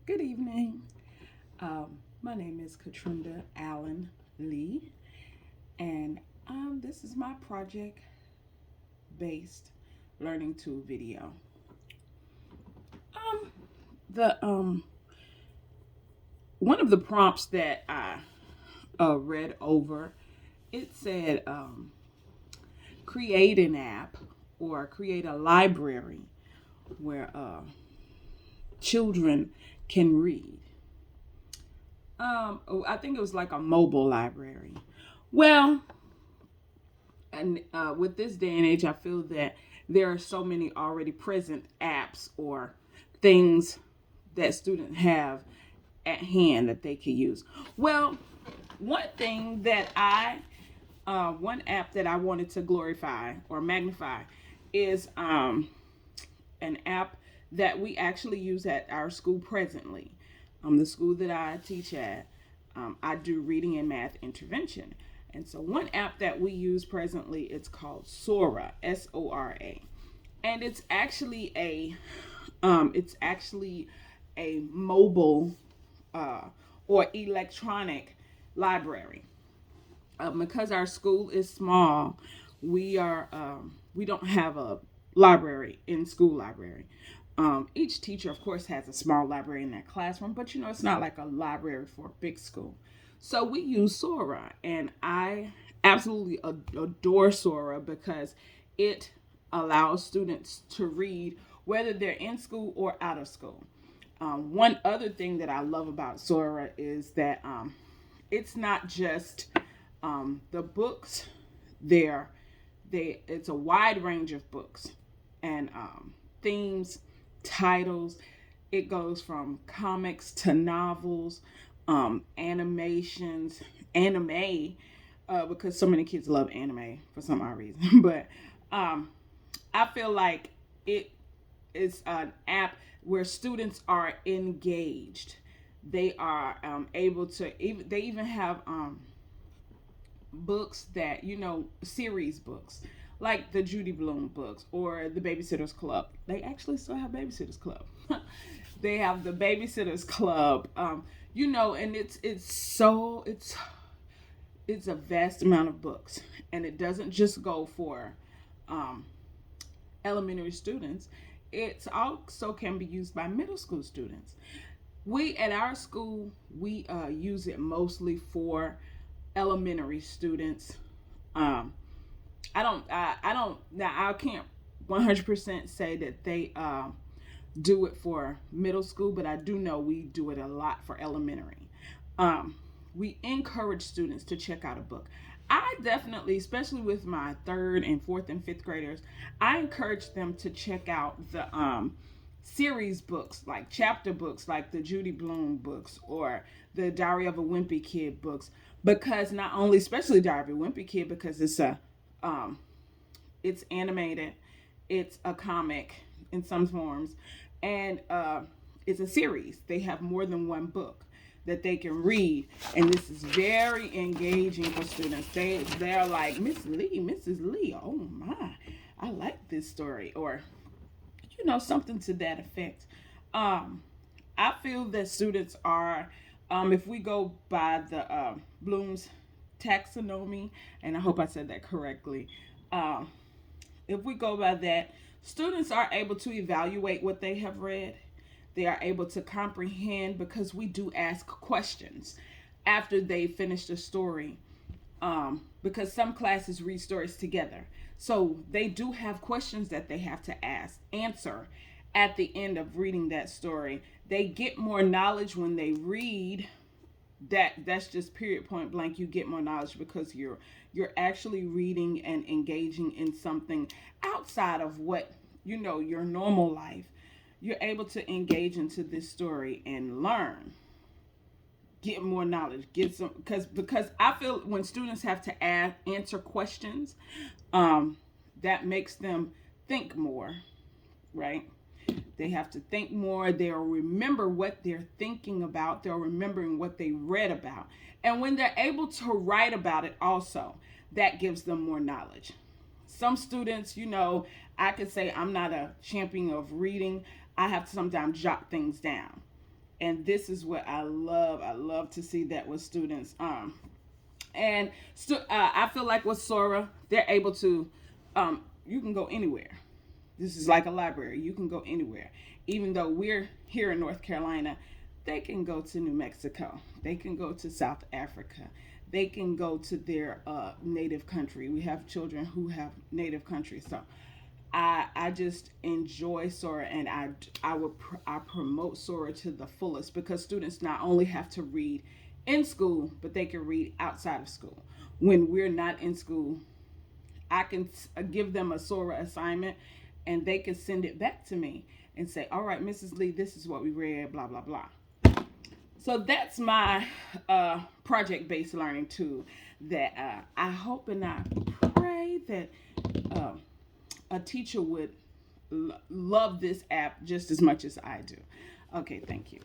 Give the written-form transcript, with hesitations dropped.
Good evening. My name is Katrinda Allen Lee, and this is my project based learning tool video. Um, the One of the prompts that I read over, it said create an app or create a library where children can read. I think it was like a mobile library. Well, and with this day and age, I feel that there are so many already present apps or things that students have at hand that they can use. Well, one thing that one app that I wanted to glorify or magnify is an app that we actually use at our school presently. The school that I teach at, I do reading and math intervention. And so one app that we use presently, it's called Sora, Sora. And it's actually a mobile or electronic library. Because our school is small, we don't have a library in school library. Each teacher, of course, has a small library in their classroom, but it's not like a library for a big school. So we use Sora, and I absolutely adore Sora because it allows students to read whether they're in school or out of school. One other thing that I love about Sora is that it's not just the books there. It's a wide range of books and themes, titles. It goes from comics to novels, animations, anime, because so many kids love anime for some odd reason. But I feel like it is an app where students are engaged. They are able to even they even have books that series books like the Judy Blume books or the Babysitters Club. They actually still have Babysitters Club. They have the Babysitters Club. And it's a vast amount of books, and it doesn't just go for um, elementary students. It also can be used by middle school students. We at our school we use it mostly for elementary students. Um, I don't now I can't 100% say that they do it for middle school, but I do know we do it a lot for elementary. Um, we encourage students to check out a book. I definitely, especially with my third and fourth and fifth graders, I encourage them to check out the series books, like chapter books, like the Judy Blume books or the Diary of a Wimpy Kid books, because not only, especially Diary of a Wimpy Kid, because um, it's animated, it's a comic in some forms, and it's a series. They have more than one book that they can read, and this is very engaging for students. They're like, Miss Lee, Mrs. Lee, oh my, I like this story, or something to that effect. Um, I feel that students are, if we go by the Bloom's taxonomy, and I hope I said that correctly. Um, if we go by that, students are able to evaluate what they have read. They are able to comprehend because we do ask questions after they finish the story. Because some classes read stories together. So they do have questions that they have to answer at the end of reading that story. They get more knowledge when they read. That's just period, point blank. You get more knowledge because you're actually reading and engaging in something outside of what your normal life. You're able to engage into this story and learn, get more knowledge, get some, because I feel when students have to answer questions, um that makes them think more, right? They have to think more. They'll remember what they're thinking about. They're remembering what they read about. And when they're able to write about it also, that gives them more knowledge. Some students, I could say I'm not a champion of reading. I have to sometimes jot things down. And this is what I love. I love to see that with students. I feel like with Sora, they're able to, you can go anywhere. This is like a library. You can go anywhere. Even though we're here in North Carolina, they can go to New Mexico. They can go to South Africa. They can go to their native country. We have children who have native countries. So I just enjoy Sora, and I promote Sora to the fullest, because students not only have to read in school, but they can read outside of school. When we're not in school, I can give them a Sora assignment, and they can send it back to me and say, "All right, Mrs. Lee, this is what we read, blah blah blah." So that's my project-based learning tool that I hope and I pray that uh, a teacher would love this app just as much as I do. Okay, thank you.